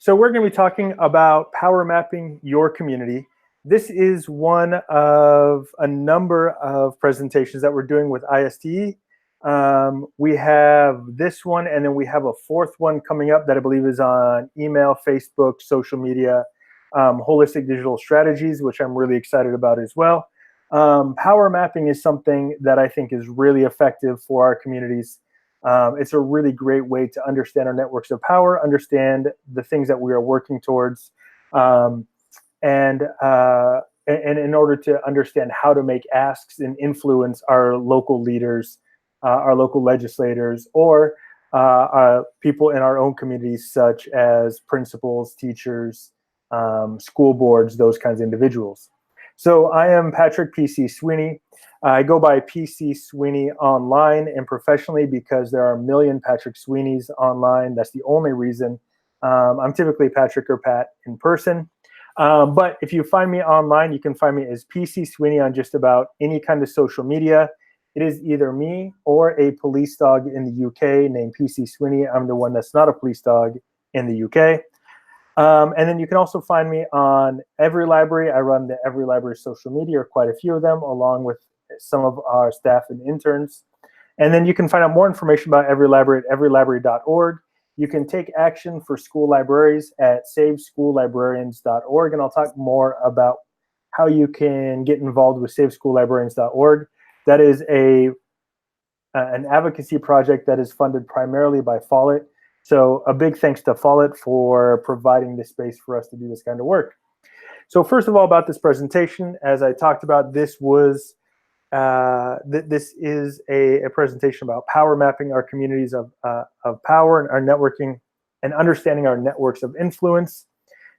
So we're going to be talking about power mapping your community. This is one of a number of presentations that we're doing with ISTE. We have this one, and then we have a fourth one coming up that I believe is on email, Facebook, social media, holistic digital strategies, which I'm really excited about as well. Power mapping is something that I think is really effective for our communities. It's a really great way to understand our networks of power, understand the things that we are working towards, and in order to understand how to make asks and influence our local leaders, our local legislators, or people in our own communities, such as principals, teachers, school boards, those kinds of individuals. So I am Patrick PC Sweeney. I go by PC Sweeney online and professionally because there are a million Patrick Sweeneys online. That's the only reason. I'm typically Patrick or Pat in person. But if you find me online, you can find me as PC Sweeney on just about any kind of social media. It is either me or a police dog in the UK named PC Sweeney. I'm the one that's not a police dog in the UK. And then you can also find me on EveryLibrary. I run the EveryLibrary social media, or quite a few of them, along with some of our staff and interns. And then you can find out more information about EveryLibrary at everylibrary.org. You can take action for school libraries at saveschoollibrarians.org, and I'll talk more about how you can get involved with saveschoollibrarians.org. That is an advocacy project that is funded primarily by Follett. So a big thanks to Follett for providing this space for us to do this kind of work. So first of all, about this presentation, as I talked about, this is a presentation about power mapping our communities of power and our networking and understanding our networks of influence.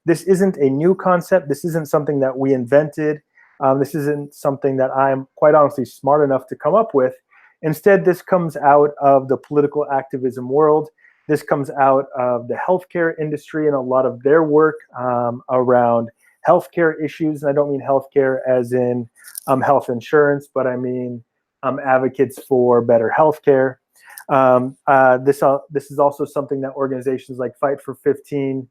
This isn't a new concept. This isn't something that we invented. This isn't something that I'm quite honestly smart enough to come up with. Instead, this comes out of the political activism world. This comes out of the healthcare industry and a lot of their work around healthcare issues. And I don't mean healthcare as in health insurance, but I mean advocates for better healthcare. This is also something that organizations like Fight for 15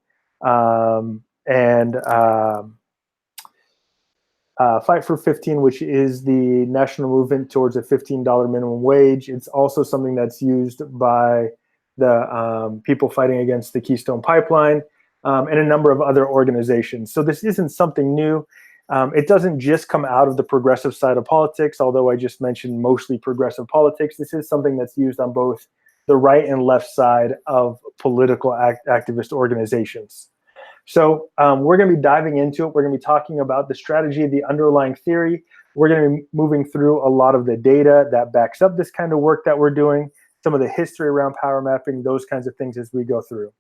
Fight for 15, which is the national movement towards a $15 minimum wage. It's also something that's used by the people fighting against the Keystone Pipeline, and a number of other organizations. So this isn't something new. It doesn't just come out of the progressive side of politics, although I just mentioned mostly progressive politics. This is something that's used on both the right and left side of political activist organizations. So we're going to be diving into it. We're going to be talking about the strategy, the underlying theory. We're going to be moving through a lot of the data that backs up this kind of work that we're doing, some of the history around power mapping, those kinds of things as we go through.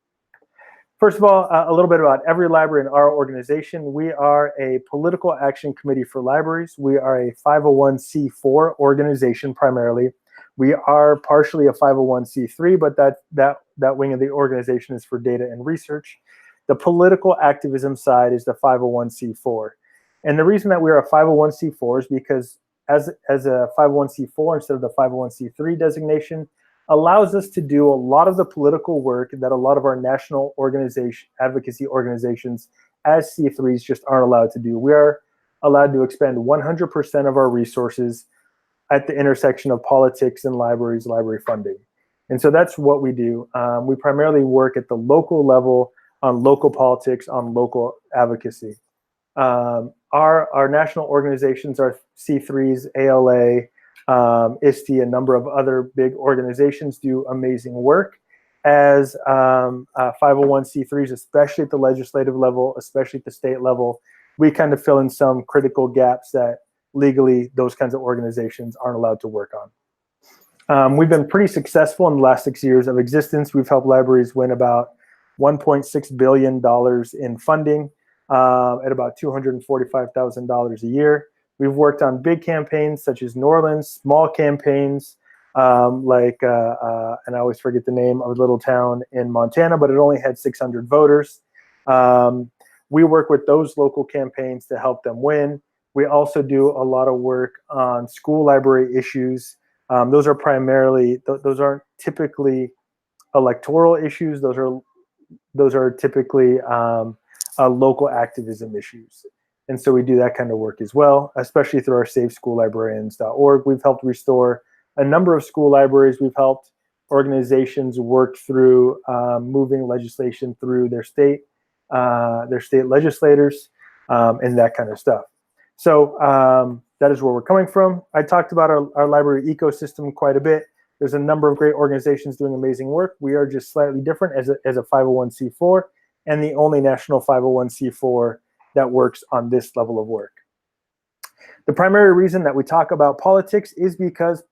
First of all, a little bit about EveryLibrary and our organization. We are a political action committee for libraries. We are a 501c4 organization primarily. We are partially a 501c3, but that wing of the organization is for data and research. The political activism side is the 501c4. And the reason that we are a 501c4 is because as a 501c4 instead of the 501c3 designation, allows us to do a lot of the political work that a lot of our national advocacy organizations as C3s just aren't allowed to do. We are allowed to expend 100% of our resources at the intersection of politics and libraries, library funding. And so that's what we do. We primarily work at the local level on local politics, on local advocacy. Our national organizations are C3s, ALA, ISTE, a number of other big organizations do amazing work as 501c3s, especially at the legislative level, especially at the state level. We kind of fill in some critical gaps that legally those kinds of organizations aren't allowed to work on. We've been pretty successful in the last 6 years of existence. We've helped libraries win about $1.6 billion in funding at about $245,000 a year. We've worked on big campaigns such as New Orleans, small campaigns and I always forget the name of a little town in Montana, but it only had 600 voters. We work with those local campaigns to help them win. We also do a lot of work on school library issues. Those aren't typically electoral issues. Those are those are typically local activism issues. And so we do that kind of work as well, especially through our safeschoollibrarians.org. We've helped restore a number of school libraries. We've helped organizations work through moving legislation through their state legislators, and that kind of stuff. So that is where we're coming from. I talked about our library ecosystem quite a bit. There's a number of great organizations doing amazing work. We are just slightly different as a 501c4 and the only national 501c4 that works on this level of work. The primary reason that we talk about politics is because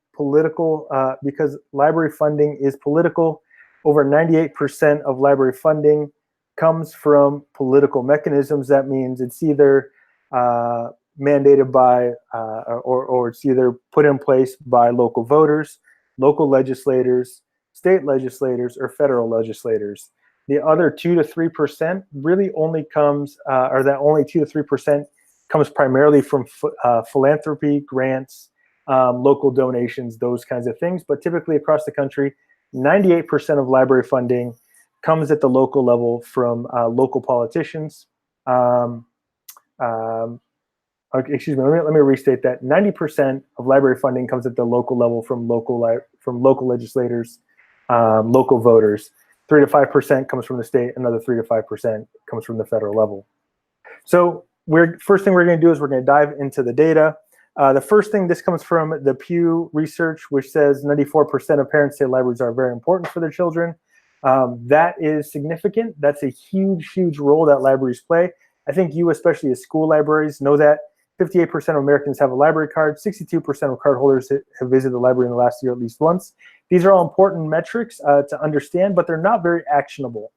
library funding is political. Over 98% of library funding comes from political mechanisms. That means it's either mandated by or it's either put in place by local voters, local legislators, state legislators, or federal legislators. The other 2 to 3% really only comes, or that only 2 to 3% comes primarily from philanthropy, grants, local donations, those kinds of things. But typically across the country, 98% of library funding comes at the local level from local politicians. Excuse me, let me restate that. 90% of library funding comes at the local level from local legislators, local voters. 3 to 5% comes from the state. Another 3 to 5% comes from the federal level. So first thing we're going to do is we're going to dive into the data. The first thing, this comes from the Pew research, which says 94% of parents say libraries are very important for their children. That is significant. That's a huge, huge role that libraries play. I think you, especially as school libraries, know that 58% of Americans have a library card. 62% of cardholders have visited the library in the last year at least once. These are all important metrics to understand, but they're not very actionable.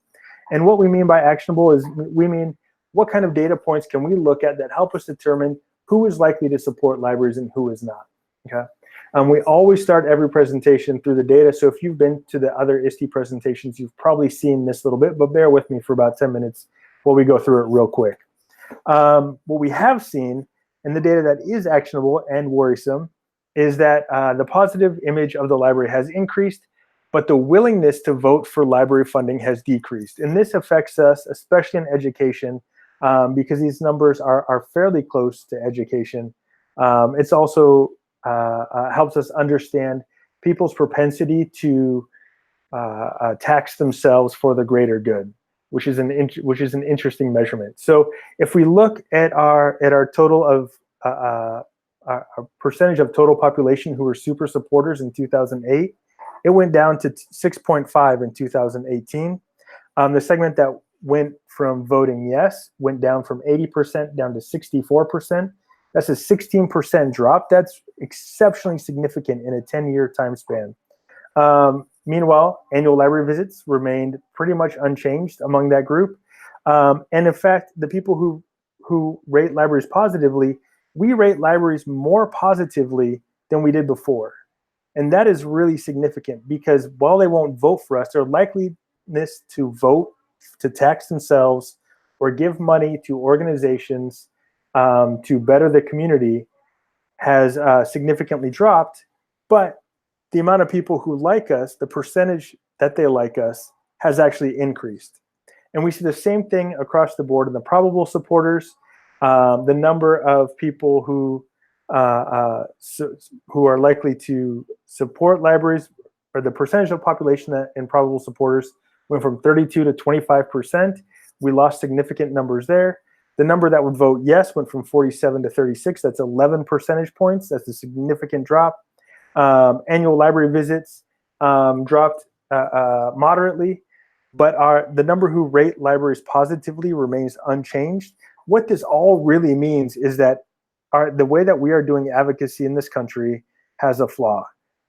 And what we mean by actionable is we mean what kind of data points can we look at that help us determine who is likely to support libraries and who is not. Okay. We always start every presentation through the data. So if you've been to the other ISTE presentations, you've probably seen this little bit, but bear with me for about 10 minutes while we go through it real quick. What we have seen in the data that is actionable and worrisome is that the positive image of the library has increased, but the willingness to vote for library funding has decreased. And this affects us, especially in education, because these numbers are fairly close to education. It's also helps us understand people's propensity to tax themselves for the greater good, which is an interesting measurement. So if we look at our total of our percentage of total population who were super supporters in 2008, it went down to 6.5 in 2018. The segment that went from voting yes went down from 80% down to 64%. That's a 16% drop. That's exceptionally significant in a 10-year time span. Meanwhile, annual library visits remained pretty much unchanged among that group. And in fact, the people who rate libraries positively, we rate libraries more positively than we did before. And that is really significant because while they won't vote for us, their likeliness to vote, to tax themselves, or give money to organizations to better the community has significantly dropped. But the amount of people who like us, the percentage that they like us, has actually increased. And we see the same thing across the board in the probable supporters. The number of people who are likely to support libraries, or the percentage of population that in probable supporters, went from 32 to 25%. We lost significant numbers there. The number that would vote yes went from 47 to 36. That's 11 percentage points. That's a significant drop. Annual library visits dropped moderately, but the number who rate libraries positively remains unchanged. What this all really means is that the way that we are doing advocacy in this country has a flaw.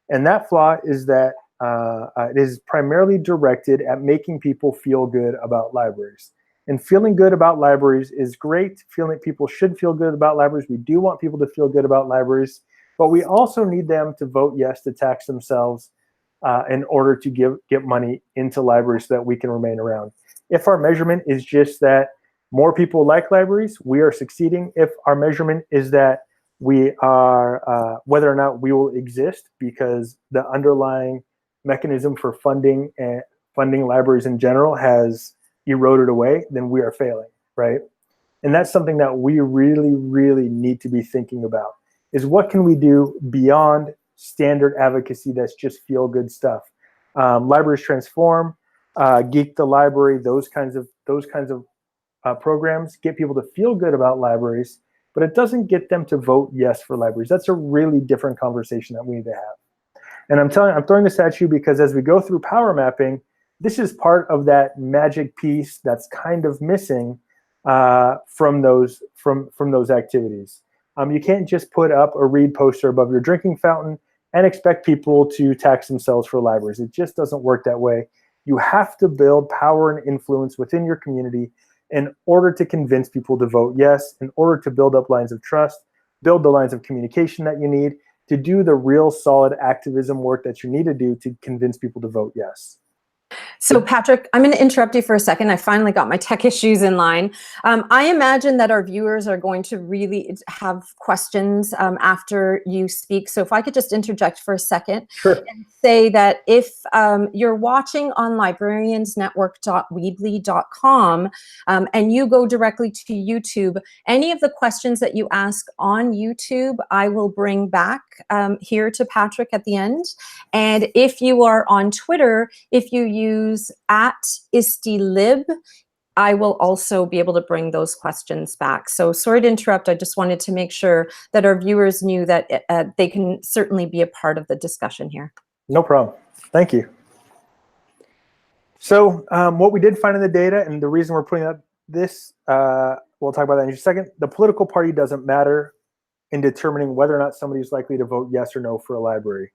And that flaw is that it is primarily directed at making people feel good about libraries. And feeling good about libraries is great. People should feel good about libraries. We do want people to feel good about libraries, but we also need them to vote yes to tax themselves in order to get money into libraries so that we can remain around. If our measurement is just that more people like libraries, we are succeeding. If our measurement is that we are, whether or not we will exist because the underlying mechanism for funding libraries in general has eroded away, then we are failing, right? And that's something that we really, really need to be thinking about, is what can we do beyond standard advocacy that's just feel-good stuff. Libraries Transform, Geek the Library, those kinds of programs get people to feel good about libraries, but it doesn't get them to vote yes for libraries. That's a really different conversation that we need to have. And I'm throwing this at you because as we go through power mapping, this is part of that magic piece that's kind of missing from those activities. You can't just put up a read poster above your drinking fountain and expect people to tax themselves for libraries. It just doesn't work that way. You have to build power and influence within your community in order to convince people to vote yes, in order to build up lines of trust, build the lines of communication that you need to do the real solid activism work that you need to do to convince people to vote yes. So Patrick, I'm going to interrupt you for a second. I finally got my tech issues in line. I imagine that our viewers are going to really have questions after you speak. So if I could just interject for a second. Sure. And say that if you're watching on librariansnetwork.weebly.com and you go directly to YouTube, any of the questions that you ask on YouTube, I will bring back here to Patrick at the end. And if you are on Twitter, if you use @ISTELib, I will also be able to bring those questions back. So sorry to interrupt. I just wanted to make sure that our viewers knew that they can certainly be a part of the discussion here. No problem. Thank you. So what we did find in the data, and the reason we're putting up this, we'll talk about that in just a second. The political party doesn't matter in determining whether or not somebody is likely to vote yes or no for a library.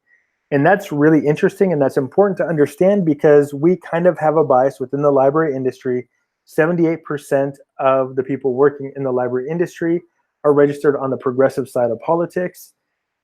And that's really interesting, and that's important to understand because we kind of have a bias within the library industry. 78% of the people working in the library industry are registered on the progressive side of politics.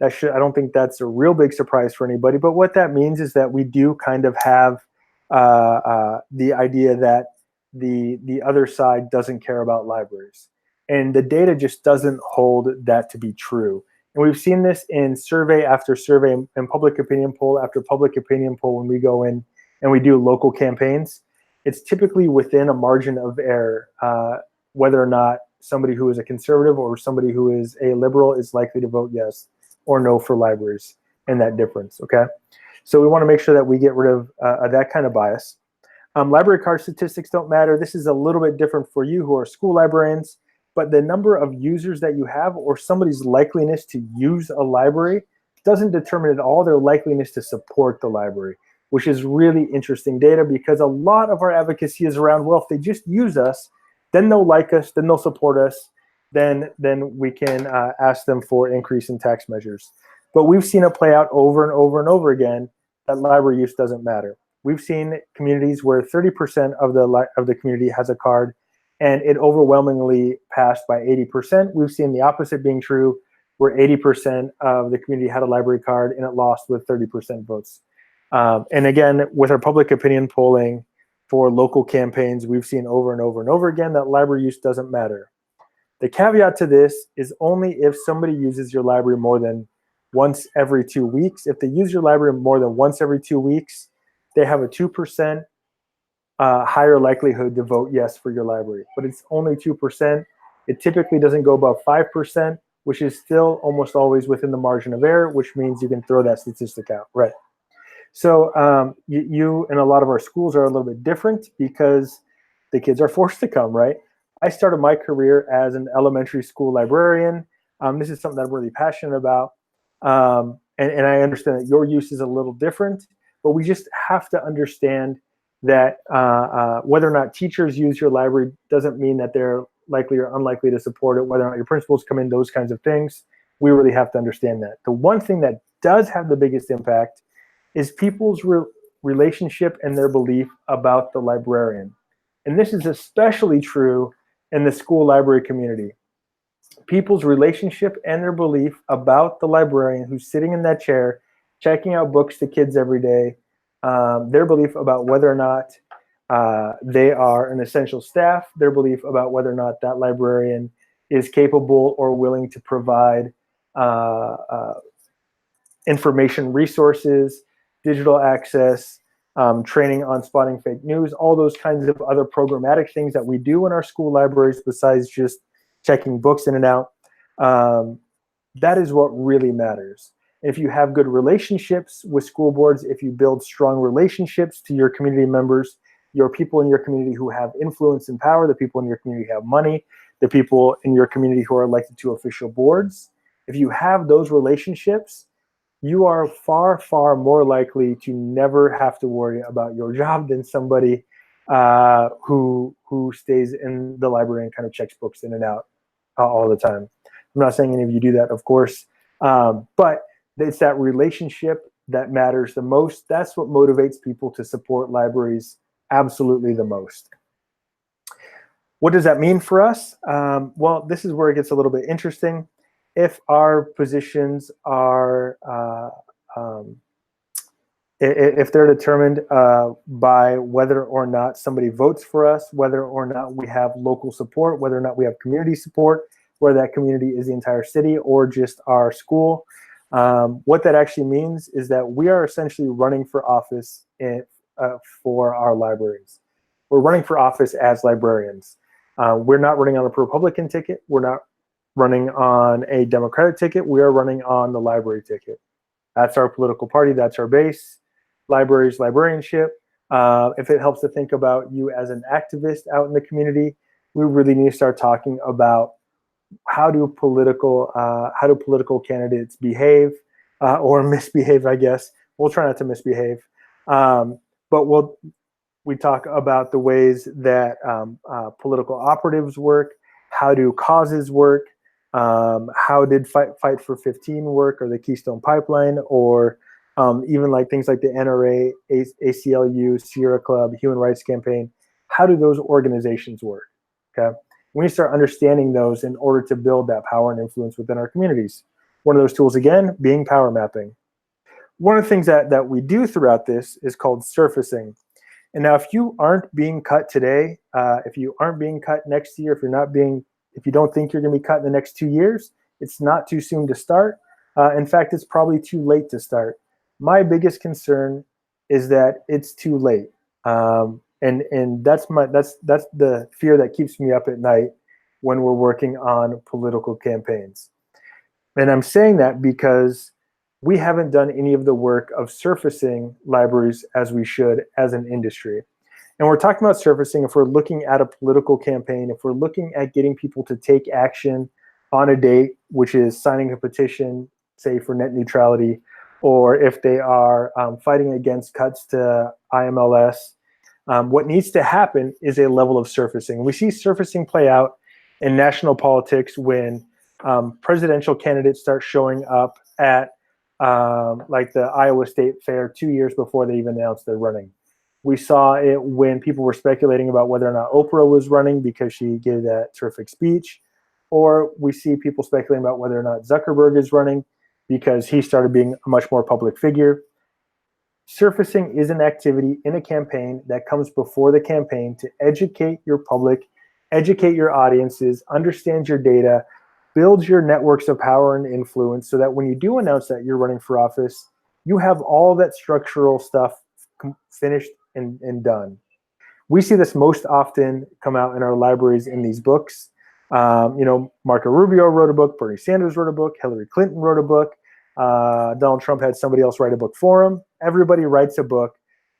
I don't think that's a real big surprise for anybody, but what that means is that we do kind of have the idea that the other side doesn't care about libraries. And the data just doesn't hold that to be true. And we've seen this in survey after survey and public opinion poll after public opinion poll when we go in and we do local campaigns. It's typically within a margin of error, whether or not somebody who is a conservative or somebody who is a liberal is likely to vote yes or no for libraries, and that difference, okay? So we want to make sure that we get rid of that kind of bias. Library card statistics don't matter. This is a little bit different for you who are school librarians, but the number of users that you have or somebody's likeliness to use a library doesn't determine at all their likeliness to support the library, which is really interesting data because a lot of our advocacy is around, well, if they just use us, then they'll like us, then they'll support us, then we can ask them for increase in tax measures. But we've seen it play out over and over and over again that library use doesn't matter. We've seen communities where 30% of the community has a card, and it overwhelmingly passed by 80%. We've seen the opposite being true, where 80% of the community had a library card and it lost with 30% votes. And again, with our public opinion polling for local campaigns, we've seen over and over and over again that library use doesn't matter. The caveat to this is only if somebody uses your library more than once every 2 weeks. If they use your library more than once every 2 weeks, they have a 2% higher likelihood to vote yes for your library, but it's only 2%. It typically doesn't go above 5%, which is still almost always within the margin of error, which means you can throw that statistic out, right? So you and a lot of our schools are a little bit different because the kids are forced to come, right? I started my career as an elementary school librarian. This is something that I'm really passionate about. And I understand that your use is a little different, but we just have to understand that whether or not teachers use your library doesn't mean that they're likely or unlikely to support it, whether or not your principals come in, those kinds of things. We really have to understand that. The one thing that does have the biggest impact is people's relationship and their belief about the librarian. And this is especially true in the school library community. People's relationship and their belief about the librarian who's sitting in that chair, checking out books to kids every day, their belief about whether or not they are an essential staff, their belief about whether or not that librarian is capable or willing to provide information resources, digital access, training on spotting fake news, all those kinds of other programmatic things that we do in our school libraries besides just checking books in and out. That is what really matters. If you have good relationships with school boards, if you build strong relationships to your community members, your people in your community who have influence and power, the people in your community who have money, the people in your community who are elected to official boards, if you have those relationships, you are far, far more likely to never have to worry about your job than somebody who stays in the library and kind of checks books in and out all the time. I'm not saying any of you do that, of course, but it's that relationship that matters the most. That's what motivates people to support libraries absolutely the most. What does that mean for us? Well, this is where it gets a little bit interesting. If our positions are, if they're determined by whether or not somebody votes for us, whether or not we have local support, whether or not we have community support, whether that community is the entire city or just our school, what that actually means is that we are essentially running for office for our libraries. We're running for office as librarians. We're not running on a Republican ticket. We're not running on a Democratic ticket. We are running on the library ticket. That's our political party. That's our base. Libraries, librarianship. If it helps to think about you as an activist out in the community, we really need to start talking about how do political candidates behave or misbehave, I guess. We'll try not to misbehave. But we talk about the ways that political operatives work, how do causes work, how did Fight for 15 work, or the Keystone Pipeline, or even like things like the NRA, ACLU, Sierra Club, Human Rights Campaign. How do those organizations work? Okay, we need to start understanding those in order to build that power and influence within our communities. One of those tools, again, being power mapping. One of the things that we do throughout this is called surfacing. And now, if you aren't being cut today, if you aren't being cut next year, if you don't think you're going to be cut in the next 2 years, it's not too soon to start. In fact, it's probably too late to start. My biggest concern is that it's too late, and that's the fear that keeps me up at night when we're working on political campaigns. And I'm saying that because we haven't done any of the work of surfacing libraries as we should as an industry. And we're talking about surfacing if we're looking at a political campaign, if we're looking at getting people to take action on a date, which is signing a petition, say for net neutrality, or if they are fighting against cuts to IMLS. What needs to happen is a level of surfacing. We see surfacing play out in national politics when presidential candidates start showing up at like the Iowa State Fair 2 years before they even announced they're running. We saw it when people were speculating about whether or not Oprah was running because she gave that terrific speech, or we see people speculating about whether or not Zuckerberg is running because he started being a much more public figure. Surfacing is an activity in a campaign that comes before the campaign to educate your public, educate your audiences, understand your data, build your networks of power and influence so that when you do announce that you're running for office, you have all that structural stuff finished and done. We see this most often come out in our libraries in these books. Marco Rubio wrote a book, Bernie Sanders wrote a book, Hillary Clinton wrote a book, Donald Trump had somebody else write a book for him. Everybody writes a book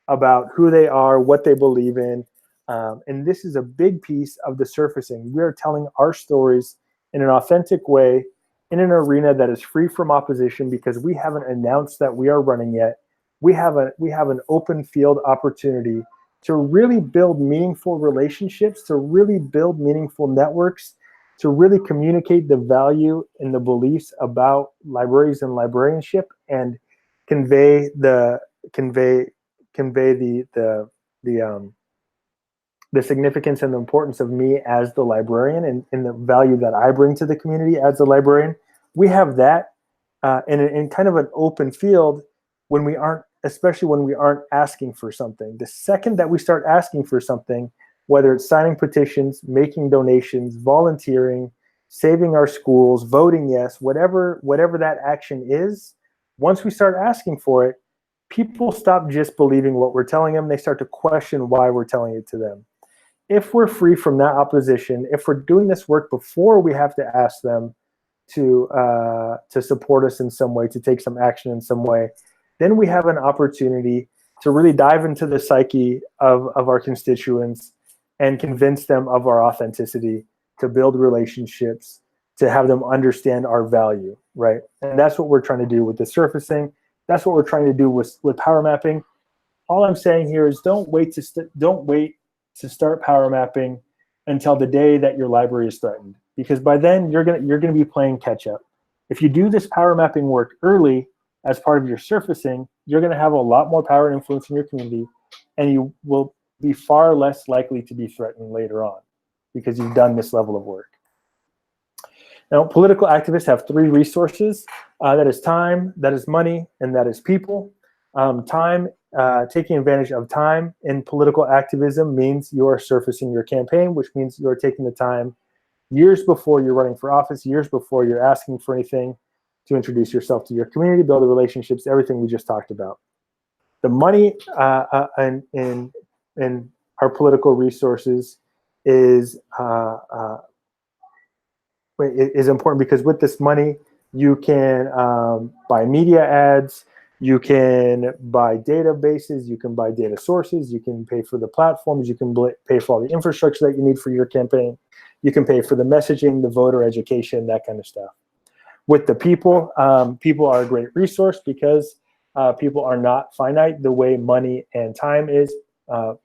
about who they are, what they believe in, and this is a big piece of the surfacing. We are telling our stories in an authentic way in an arena that is free from opposition because we haven't announced that we are running yet. We have an open field opportunity to really build meaningful relationships, to really build meaningful networks, to really communicate the value and the beliefs about libraries and librarianship, and convey the significance and the importance of me as the librarian and the value that I bring to the community as a librarian. We have that in kind of an open field when we aren't, especially when we aren't asking for something. The second that we start asking for something, whether it's signing petitions, making donations, volunteering, saving our schools, voting yes, whatever that action is, once we start asking for it, people stop just believing what we're telling them. They start to question why we're telling it to them. If we're free from that opposition, if we're doing this work before we have to ask them to support us in some way, to take some action in some way, then we have an opportunity to really dive into the psyche of our constituents and convince them of our authenticity, to build relationships, to have them understand our value, right? And that's what we're trying to do with the surfacing. That's what we're trying to do with power mapping. All I'm saying here is don't wait to start power mapping until the day that your library is threatened, because by then you're gonna be playing catch up. If you do this power mapping work early as part of your surfacing, you're gonna have a lot more power and influence in your community, and you will be far less likely to be threatened later on because you've done this level of work. Now, political activists have three resources. That is time, that is money, and that is people. Taking advantage of time in political activism means you are surfacing your campaign, which means you're taking the time years before you're running for office, years before you're asking for anything, to introduce yourself to your community, build the relationships, everything we just talked about. The money in our political resources is important, because with this money, you can buy media ads, you can buy databases, you can buy data sources, you can pay for the platforms, you can pay for all the infrastructure that you need for your campaign, you can pay for the messaging, the voter education, that kind of stuff. With the people, people are a great resource because people are not finite the way money and time is.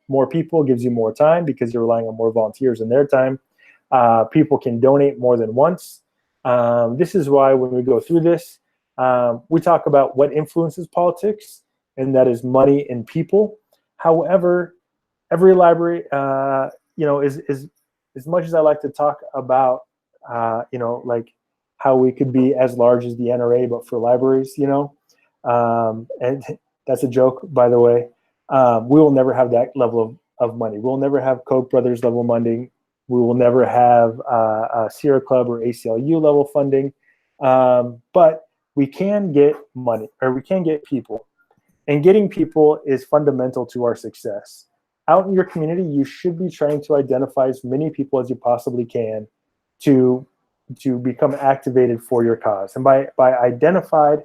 More people gives you more time because you're relying on more volunteers and their time. People can donate more than once. This is why when we go through this, we talk about what influences politics, and that is money and people. However, every library, is as much as I like to talk about, like how we could be as large as the NRA, but for libraries, and that's a joke, by the way. We will never have that level of money. We'll never have Koch brothers level funding. We will never have Sierra Club or ACLU level funding, but we can get money, or we can get people. And getting people is fundamental to our success. Out in your community, you should be trying to identify as many people as you possibly can to become activated for your cause. And by identified,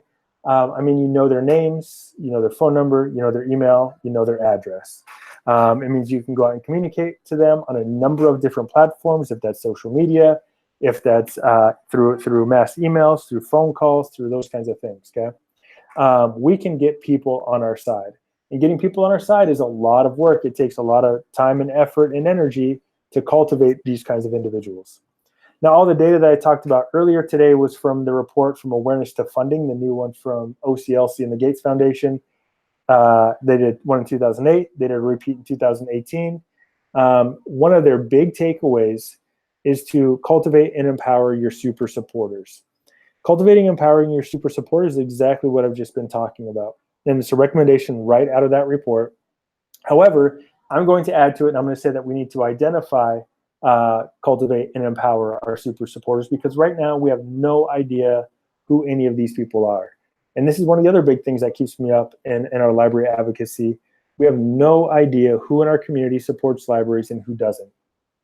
I mean, you know their names, you know their phone number, you know their email, you know their address. It means you can go out and communicate to them on a number of different platforms, if that's social media, if that's through mass emails, through phone calls, through those kinds of things, okay? We can get people on our side. And getting people on our side is a lot of work. It takes a lot of time and effort and energy to cultivate these kinds of individuals. Now, all the data that I talked about earlier today was from the report from Awareness to Funding, the new one from OCLC and the Gates Foundation. They did one in 2008. They did a repeat in 2018. One of their big takeaways is to cultivate and empower your super supporters. Cultivating and empowering your super supporters is exactly what I've just been talking about. And it's a recommendation right out of that report. However, I'm going to add to it, and I'm going to say that we need to identify, cultivate, and empower our super supporters, because right now we have no idea who any of these people are. And this is one of the other big things that keeps me up in our library advocacy. We have no idea who in our community supports libraries and who doesn't.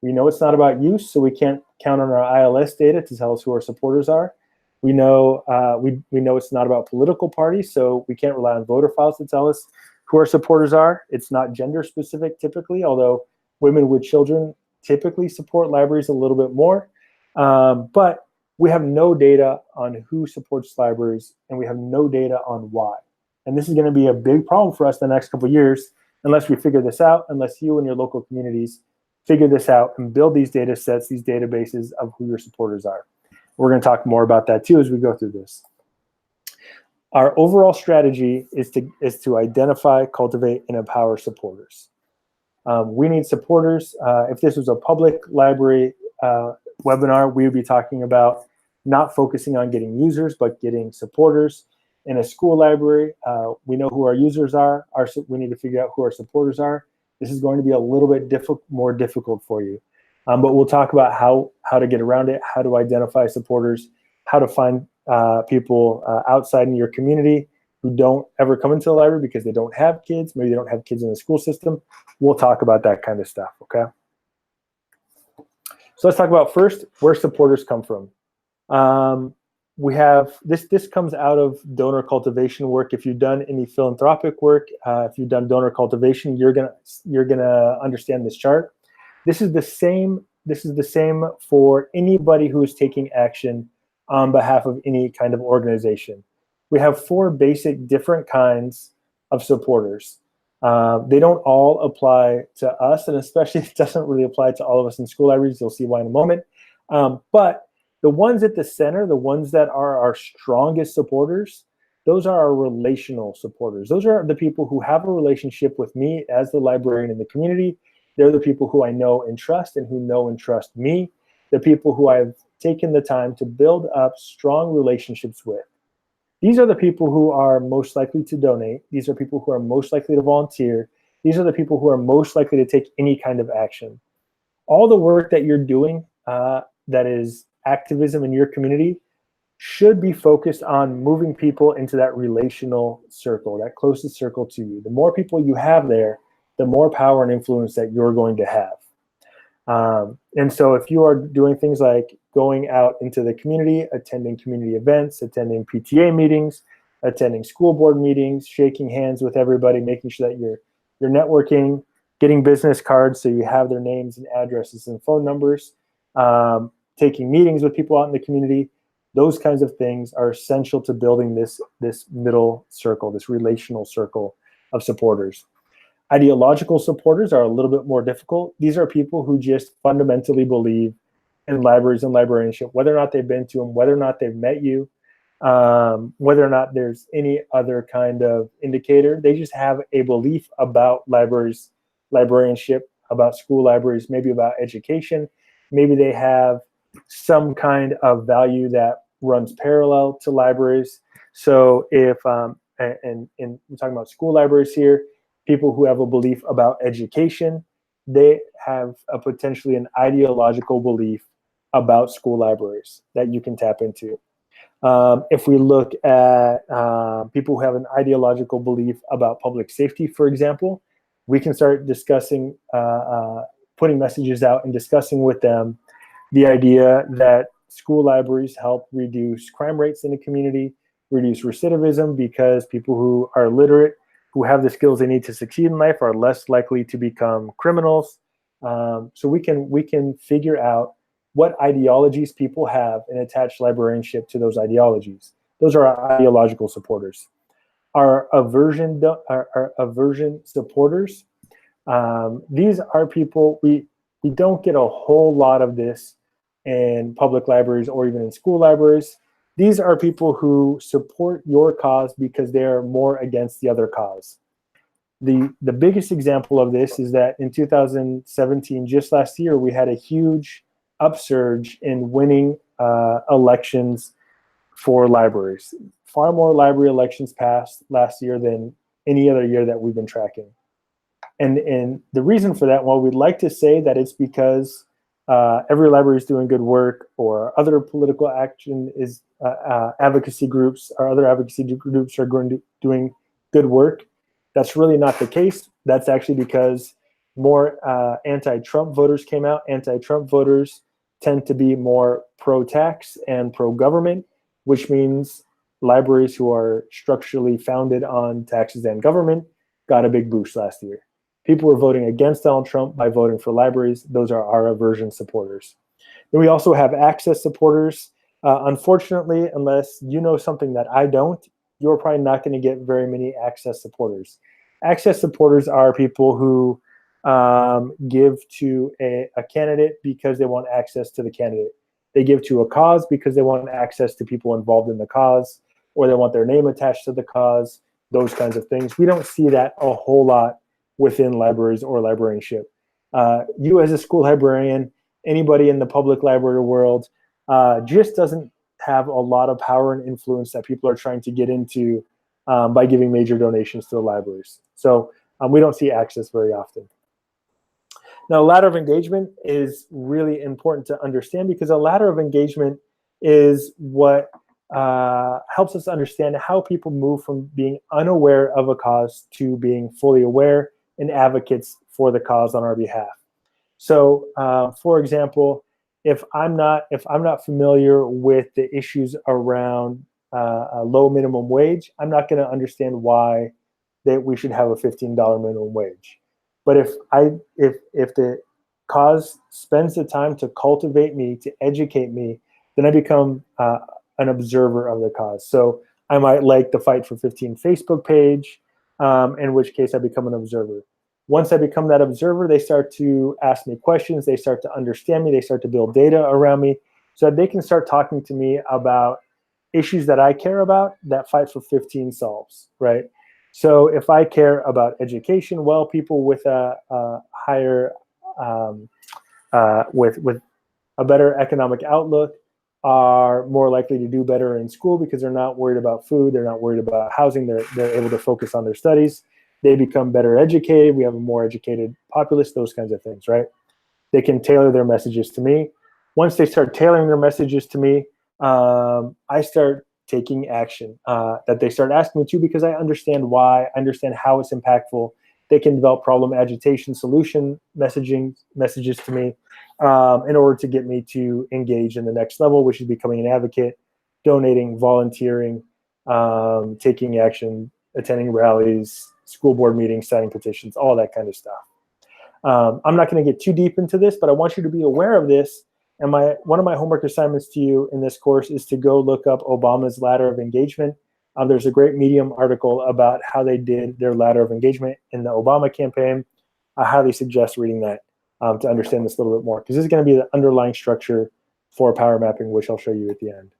We know it's not about use, so we can't count on our ILS data to tell us who our supporters are. We know we know it's not about political parties, so we can't rely on voter files to tell us who our supporters are. It's not gender specific typically, although women with children typically support libraries a little bit more. But we have no data on who supports libraries, and we have no data on why. And this is going to be a big problem for us the next couple of years unless we figure this out, unless you and your local communities figure this out and build these data sets, these databases of who your supporters are. We're going to talk more about that too as we go through this. Our overall strategy is to identify, cultivate, and empower supporters. We need supporters. If this was a public library webinar, we would be talking about not focusing on getting users, but getting supporters. In a school library, we know who our users are. We need to figure out who our supporters are. This is going to be a little bit more difficult for you. But we'll talk about how to get around it, how to identify supporters, how to find people outside in your community, who don't ever come into the library because they don't have kids, maybe they don't have kids in the school system. We'll talk about that kind of stuff, okay? So let's talk about first where supporters come from. We have this comes out of donor cultivation work. If you've done any philanthropic work, if you've done donor cultivation, you're gonna understand this chart. This is the same for anybody who is taking action on behalf of any kind of organization. We have 4 basic different kinds of supporters. They don't all apply to us, and especially it doesn't really apply to all of us in school libraries. You'll see why in a moment. But the ones at the center, the ones that are our strongest supporters, those are our relational supporters. Those are the people who have a relationship with me as the librarian in the community. They're the people who I know and trust and who know and trust me. The people who I've taken the time to build up strong relationships with. These are the people who are most likely to donate. These are people who are most likely to volunteer. These are the people who are most likely to take any kind of action. All the work that you're doing that is activism in your community should be focused on moving people into that relational circle, that closest circle to you. The more people you have there, the more power and influence that you're going to have. And so if you are doing things like going out into the community, attending community events, attending PTA meetings, attending school board meetings, shaking hands with everybody, making sure that you're networking, getting business cards so you have their names and addresses and phone numbers, taking meetings with people out in the community, those kinds of things are essential to building this middle circle, this relational circle of supporters. Ideological supporters are a little bit more difficult. These are people who just fundamentally believe in libraries and librarianship, whether or not they've been to them, whether or not they've met you, whether or not there's any other kind of indicator. They just have a belief about libraries, librarianship, about school libraries, maybe about education. Maybe they have some kind of value that runs parallel to libraries. So if, and we're talking about school libraries here, people who have a belief about education, they have potentially an ideological belief about school libraries that you can tap into. If we look at people who have an ideological belief about public safety, for example, we can start discussing, putting messages out and discussing with them the idea that school libraries help reduce crime rates in the community, reduce recidivism, because people who are literate, who have the skills they need to succeed in life, are less likely to become criminals. So we can figure out what ideologies people have and attach librarianship to those ideologies. Those are our ideological supporters. Our aversion supporters, these are people, we don't get a whole lot of this in public libraries or even in school libraries. These are people who support your cause because they are more against the other cause. The biggest example of this is that in 2017, just last year, we had a huge upsurge in winning elections for libraries. Far more library elections passed last year than any other year that we've been tracking. And the reason for that, well, we'd like to say that it's because every library is doing good work, or other political action is advocacy groups, or other advocacy groups are doing good work. That's really not the case. That's actually because more anti-Trump voters came out. Anti-Trump voters tend to be more pro-tax and pro-government, which means libraries who are structurally founded on taxes and government got a big boost last year. People were voting against Donald Trump by voting for libraries. Those are our aversion supporters. Then we also have access supporters. Unfortunately, unless you know something that I don't, you're probably not going to get very many access supporters. Access supporters are people who give to a candidate because they want access to the candidate. They give to a cause because they want access to people involved in the cause, or they want their name attached to the cause, those kinds of things. We don't see that a whole lot within libraries or librarianship. You as a school librarian, anybody in the public library world, just doesn't have a lot of power and influence that people are trying to get into by giving major donations to the libraries. So we don't see access very often. Now, a ladder of engagement is really important to understand, because a ladder of engagement is what helps us understand how people move from being unaware of a cause to being fully aware and advocates for the cause on our behalf. So, for example, if I'm not familiar with the issues around a low minimum wage, I'm not going to understand why that we should have a $15 minimum wage. But if the cause spends the time to cultivate me, to educate me, then I become an observer of the cause. So I might like the Fight for 15 Facebook page, in which case I become an observer. Once I become that observer, they start to ask me questions, they start to understand me, they start to build data around me, so that they can start talking to me about issues that I care about that Fight for 15 solves, right? So if I care about education, well, people with a higher, with a better economic outlook are more likely to do better in school because they're not worried about food, they're not worried about housing, they're able to focus on their studies. They become better educated, we have a more educated populace, those kinds of things, right? They can tailor their messages to me. Once they start tailoring their messages to me, I start taking action that they start asking me to, because I understand why, I understand how it's impactful. They can develop problem agitation solution messages to me in order to get me to engage in the next level, which is becoming an advocate, donating, volunteering, taking action, attending rallies, school board meetings, signing petitions, all that kind of stuff. I'm not going to get too deep into this, but I want you to be aware of this. And one of my homework assignments to you in this course is to go look up Obama's ladder of engagement. There's a great Medium article about how they did their ladder of engagement in the Obama campaign. I highly suggest reading that to understand this a little bit more, because this is going to be the underlying structure for power mapping, which I'll show you at the end.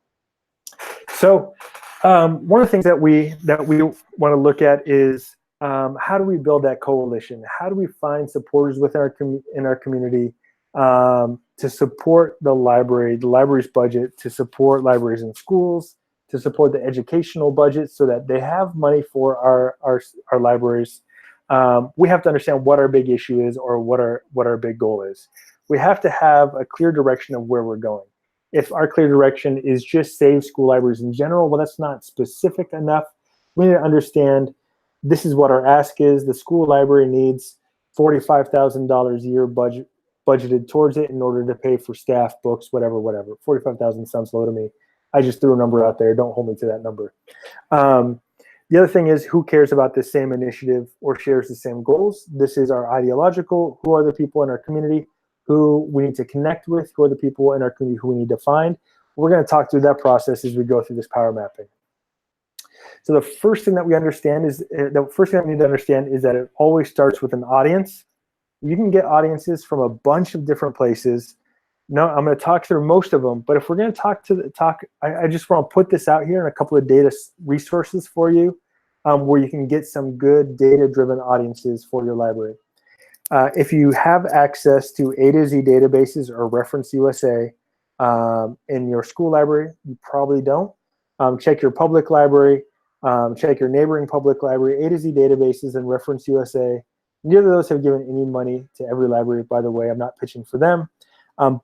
So one of the things that we want to look at is how do we build that coalition? How do we find supporters within in our community to support the library's budget, to support libraries and schools, to support the educational budget so that they have money for our libraries. We have to understand what our big issue is, or what our big goal is. We have to have a clear direction of where we're going. If our clear direction is just save school libraries in general, well, that's not specific enough. We need to understand this is what our ask is. The school library needs $45,000 a year budgeted towards it in order to pay for staff, books, whatever. 45,000 sounds low to me. I just threw a number out there. Don't hold me to that number. The other thing is, who cares about the same initiative or shares the same goals? This is our ideological. Who are the people in our community who we need to connect with? Who are the people in our community who we need to find? We're going to talk through that process as we go through this power mapping. So the first thing that we understand is, we need to understand is that it always starts with an audience. You can get audiences from a bunch of different places. No, I'm going to talk through most of them, but if we're going to I just want to put this out here in a couple of data resources for you, where you can get some good data-driven audiences for your library. If you have access to A to Z databases or Reference USA in your school library, you probably don't. Check your public library, check your neighboring public library. A to Z databases and Reference USA, neither of those have given any money to every library, by the way. I'm not pitching for them.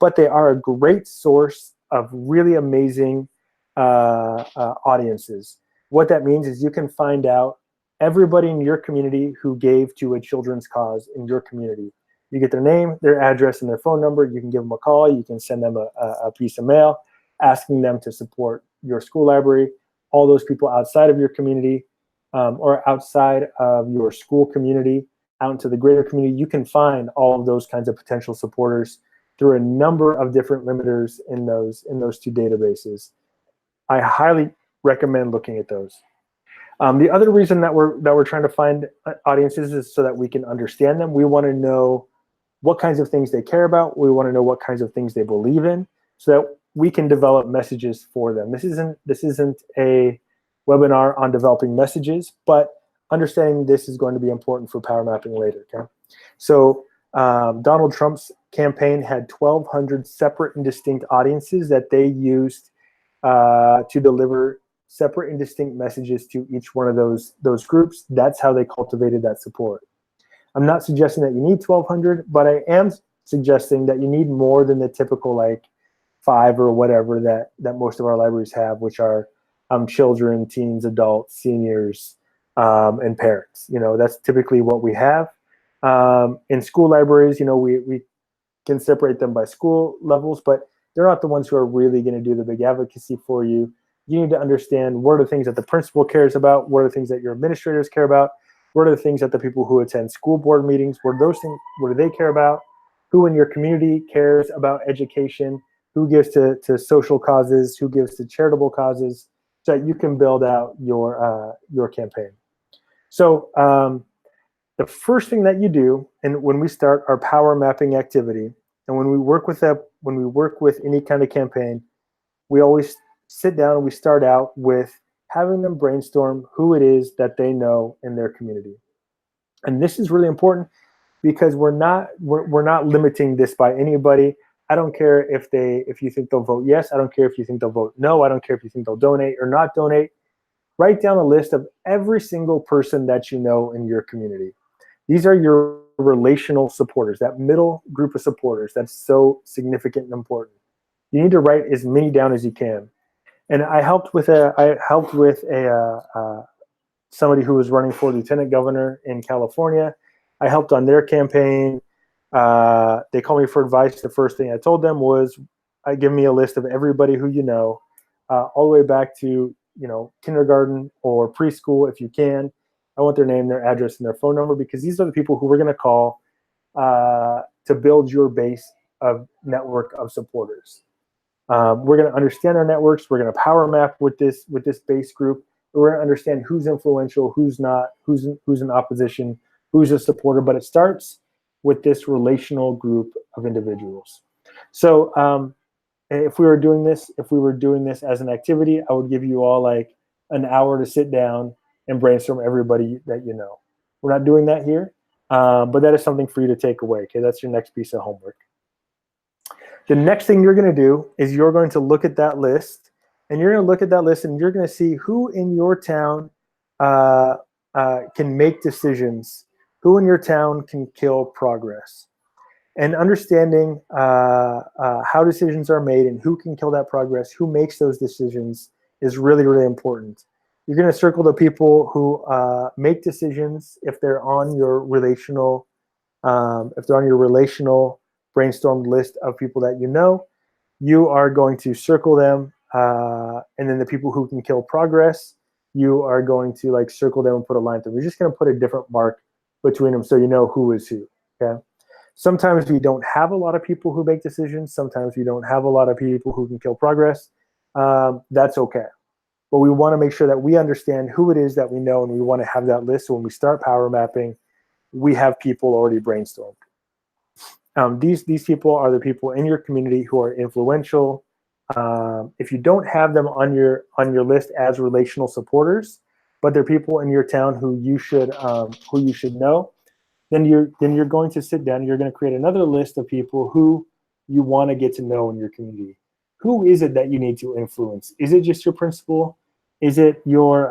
But they are a great source of really amazing audiences. What that means is you can find out everybody in your community who gave to a children's cause in your community. You get their name, their address, and their phone number. You can give them a call. You can send them a piece of mail asking them to support your school library. All those people outside of your community or outside of your school community, out into the greater community, you can find all of those kinds of potential supporters through a number of different limiters in those two databases. I highly recommend looking at those. The other reason that we're trying to find audiences is so that we can understand them. We want to know what kinds of things they care about. We want to know what kinds of things they believe in, so that we can develop messages for them. This isn't a webinar on developing messages, but understanding this is going to be important for power mapping later. Okay, so Donald Trump's campaign had 1,200 separate and distinct audiences that they used to deliver separate and distinct messages to each one of those groups. That's how they cultivated that support. I'm not suggesting that you need 1,200, but I am suggesting that you need more than the typical like 5 or whatever that most of our libraries have, which are children, teens, adults, seniors, and parents. That's typically what we have. In school libraries, we can separate them by school levels, but they're not the ones who are really going to do the big advocacy for you. You need to understand what are the things that the principal cares about, what are the things that your administrators care about, what are the things that the people who attend school board meetings, what do they care about, who in your community cares about education, who gives to social causes, who gives to charitable causes, so that you can build out your campaign. So the first thing that you do, and when we start our power mapping activity, and when we work with any kind of campaign, we always sit down and we start out with having them brainstorm who it is that they know in their community. And this is really important because we're not limiting this by anybody. I don't care if you think they'll vote yes. I don't care if you think they'll vote no. I don't care if you think they'll donate or not donate. Write down a list of every single person that you know in your community. These are your relational supporters, that middle group of supporters that's so significant and important. You need to write as many down as you can. And I helped with somebody who was running for lieutenant governor in California. I helped on their campaign. They called me for advice. The first thing I told them was, give me a list of everybody who you know, all the way back to kindergarten or preschool if you can. I want their name, their address, and their phone number, because these are the people who we're going to call to build your base of network of supporters. We're going to understand our networks. We're going to power map with this base group. We're going to understand who's influential, who's not, who's in opposition, who's a supporter. But it starts with this relational group of individuals. So if we were doing this as an activity, I would give you all like an hour to sit down and brainstorm everybody that you know. We're not doing that here, but that is something for you to take away. Okay, that's your next piece of homework. The next thing you're going to do is you're going to look at that list, and you're going to look at that list, and you're going to see who in your town can make decisions, who in your town can kill progress. And understanding how decisions are made and who can kill that progress, who makes those decisions, is really, really important. You're going to circle the people who make decisions if they're on your relational, brainstormed list of people that you know. You are going to circle them, and then the people who can kill progress, you are going to like circle them and put a line through. We're just going to put a different mark between them so you know who is who. Okay. Sometimes we don't have a lot of people who make decisions. Sometimes we don't have a lot of people who can kill progress. That's okay. But we want to make sure that we understand who it is that we know, and we want to have that list. So when we start power mapping, we have people already brainstormed. These people are the people in your community who are influential. If you don't have them on your list as relational supporters, but they're people in your town who you should know, then you're going to sit down and you're going to create another list of people who you want to get to know in your community. Who is it that you need to influence? Is it just your principal? Is it your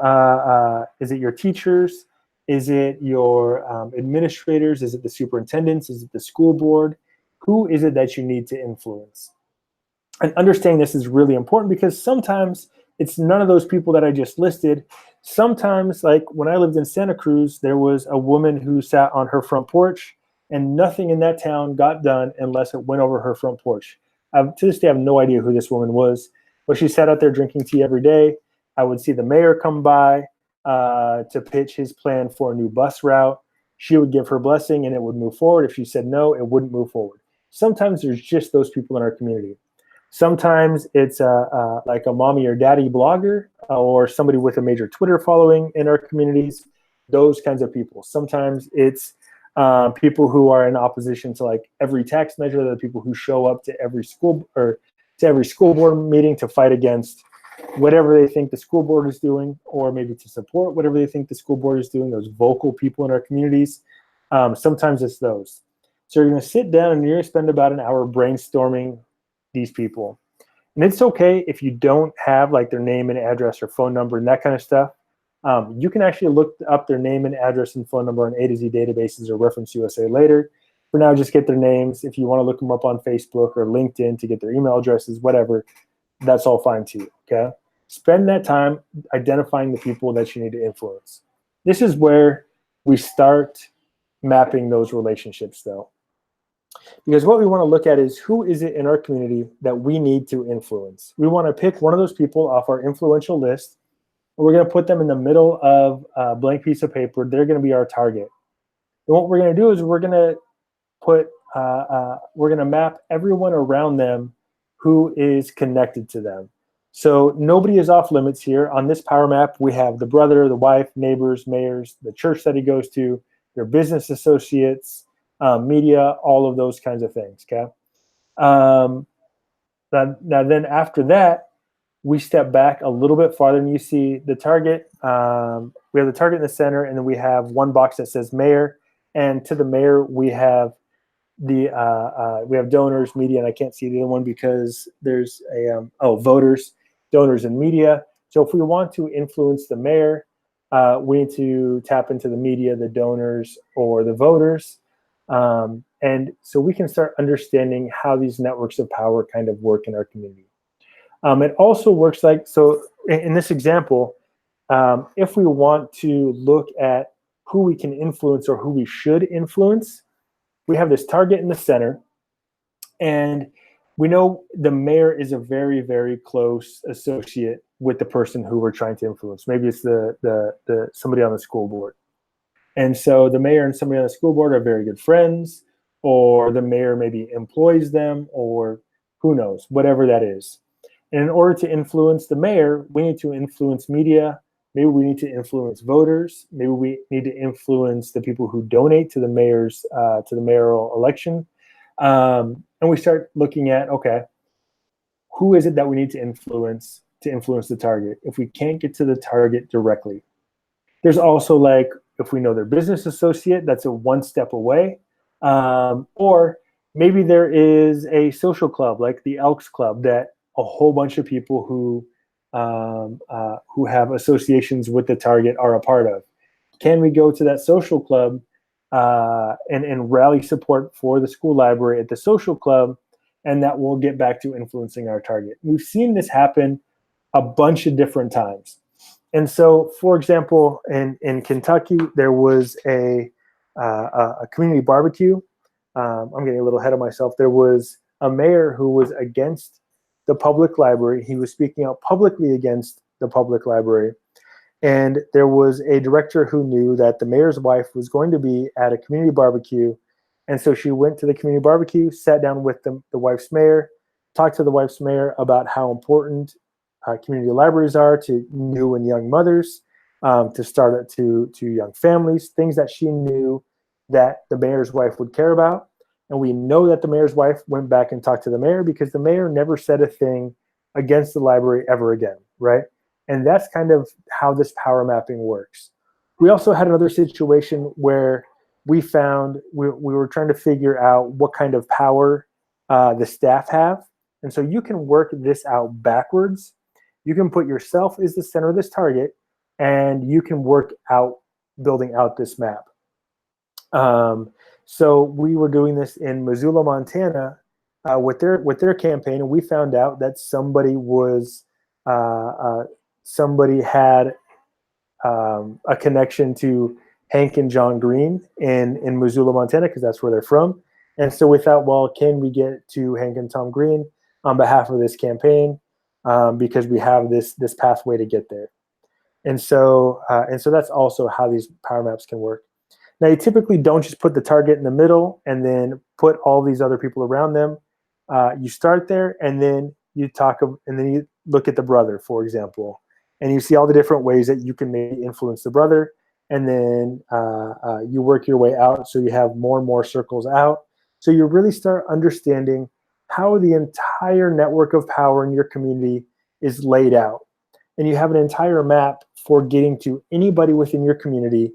teachers? Is it your administrators? Is it the superintendents? Is it the school board? Who is it that you need to influence? And understanding this is really important, because sometimes it's none of those people that I just listed. Sometimes, like when I lived in Santa Cruz, there was a woman who sat on her front porch, and nothing in that town got done unless it went over her front porch. To this day, I have no idea who this woman was, but she sat out there drinking tea every day. I would see the mayor come by to pitch his plan for a new bus route. She would give her blessing and it would move forward. If she said no, it wouldn't move forward. Sometimes there's just those people in our community. Sometimes it's like a mommy or daddy blogger or somebody with a major Twitter following in our communities, those kinds of people. Sometimes it's people who are in opposition to like every tax measure, the people who show up to every school board meeting to fight against whatever they think the school board is doing, or maybe to support whatever they think the school board is doing, those vocal people in our communities. Sometimes it's those. So you're going to sit down and you're going to spend about an hour brainstorming these people. And it's okay if you don't have like their name and address or phone number and that kind of stuff. You can actually look up their name and address and phone number on A to Z databases or Reference USA later. For now, just get their names. If you want to look them up on Facebook or LinkedIn to get their email addresses, whatever, that's all fine too, okay? spend that time identifying the people that you need to influence. This is where we start mapping those relationships, though. Because what we want to look at is, who is it in our community that we need to influence? We want to pick one of those people off our influential list, and we're going to put them in the middle of a blank piece of paper. They're going to be our target. And what we're going to do is we're going to put, we're going to map everyone around them who is connected to them. So nobody is off limits here. On this power map, we have the brother, the wife, neighbors, mayors, the church that he goes to, their business associates, media, all of those kinds of things, okay? Now then after that, we step back a little bit farther and you see the target. We have the target in the center, and then we have one box that says mayor. And to the mayor, we have the we have donors, media, and I can't see the other one because there's a, voters, donors, and media. So if we want to influence the mayor, we need to tap into the media, the donors, or the voters. And so we can start understanding how these networks of power kind of work in our community. It also works like, so in this example, if we want to look at who we can influence or who we should influence, we have this target in the center, and we know the mayor is a very, very close associate with the person who we're trying to influence. Maybe it's the somebody on the school board. And so the mayor and somebody on the school board are very good friends, or the mayor maybe employs them, or who knows, whatever that is. And in order to influence the mayor, we need to influence media. Maybe we need to influence voters. Maybe we need to influence the people who donate to the mayor's to the mayoral election. And we start looking at, okay, who is it that we need to influence the target if we can't get to the target directly? There's also, like, if we know their business associate, that's a one step away. Or maybe there is a social club like the Elks Club that a whole bunch of people who have associations with the target are a part of. Can we go to that social club and rally support for the school library at the social club, and that will get back to influencing our target? We've seen this happen a bunch of different times. And so, for example, in Kentucky, there was a community barbecue. I'm getting a little ahead of myself. There was a mayor who was against the public library. He was speaking out publicly against the public library. And there was a director who knew that the mayor's wife was going to be at a community barbecue. And so she went to the community barbecue, sat down with the wife's mayor, talked to the wife's mayor about how important community libraries are to new and young mothers, to start it to young families, things that she knew that the mayor's wife would care about. And we know that the mayor's wife went back and talked to the mayor because the mayor never said a thing against the library ever again, right? And that's kind of how this power mapping works. We also had another situation where we found we were trying to figure out what kind of power the staff have. And so you can work this out backwards. You can put yourself as the center of this target, and you can work out building out this map. So we were doing this in Missoula, Montana, with their campaign, and we found out that somebody had a connection to Hank and John Green in Missoula, Montana, because that's where they're from. And so we thought, well, can we get to Hank and Tom Green on behalf of this campaign, because we have this pathway to get there. And so that's also how these power maps can work. Now, you typically don't just put the target in the middle and then put all these other people around them. You start there, and then you look at the brother, for example, and you see all the different ways that you can maybe influence the brother, and then you work your way out, so you have more and more circles out. So you really start understanding how the entire network of power in your community is laid out, and you have an entire map for getting to anybody within your community.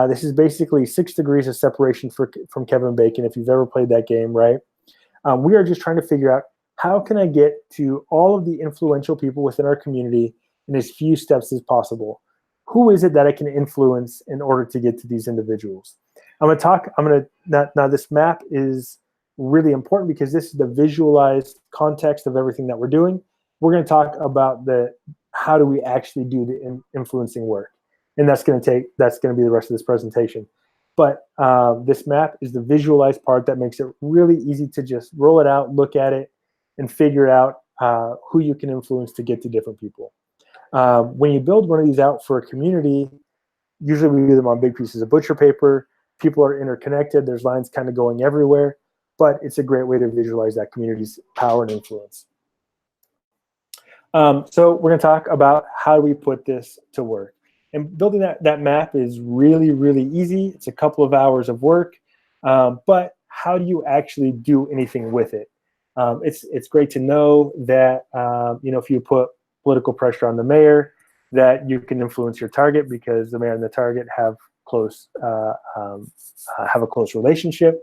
This is basically 6 degrees of separation from Kevin Bacon, if you've ever played that game, right? We are just trying to figure out, how can I get to all of the influential people within our community in as few steps as possible? Who is it that I can influence in order to get to these individuals? Now this map is really important because this is the visualized context of everything that we're doing. We're going to talk about the how do we actually do the influencing work? And that's going to be the rest of this presentation. But this map is the visualized part that makes it really easy to just roll it out, look at it, and figure out who you can influence to get to different people. When you build one of these out for a community, usually we do them on big pieces of butcher paper. People are interconnected. There's lines kind of going everywhere, but it's a great way to visualize that community's power and influence. So we're going to talk about how do we put this to work. And building that map is really, really easy. It's a couple of hours of work, but how do you actually do anything with it? It's great to know that if you put political pressure on the mayor, that you can influence your target because the mayor and the target have a close relationship.